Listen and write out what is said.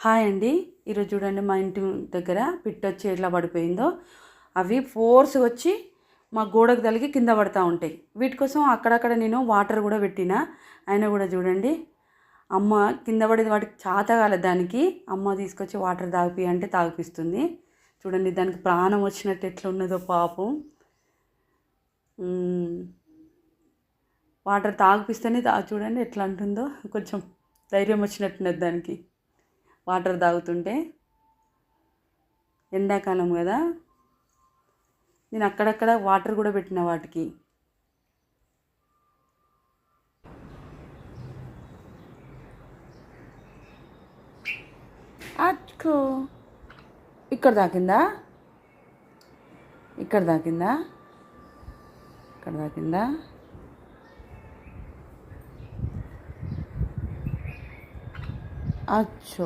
Hi అండి. ఈరోజు చూడండి మా ఇంటి దగ్గర పిట్టొచ్చి ఎట్లా పడిపోయిందో. అవి ఫోర్స్గా వచ్చి మా గోడకు తలిగి కింద పడతా ఉంటాయి. వీటి కోసం అక్కడక్కడ నేను వాటర్ కూడా పెట్టిన. అయినా కూడా చూడండి, అమ్మ కింద పడేది వాటికి చాత కాలేదు. దానికి అమ్మ తీసుకొచ్చి వాటర్ తాగిపి అంటే తాగిపిస్తుంది. చూడండి దానికి ప్రాణం వచ్చినట్టు ఎట్లా ఉన్నదో పాపం. వాటర్ తాగిపిస్తేనే చూడండి ఎట్లా అంటుందో. కొంచెం ధైర్యం వచ్చినట్టున్నది దానికి వాటర్ తాగుతుంటే. ఎండాకాలం కదా, నేను అక్కడక్కడ వాటర్ కూడా పెట్టిన వాటికి. అచ్చుకో, ఇక్కడ తాకిందా, ఇక్కడ తాకిందా, ఇక్కడ తాకిందా. అచ్చో.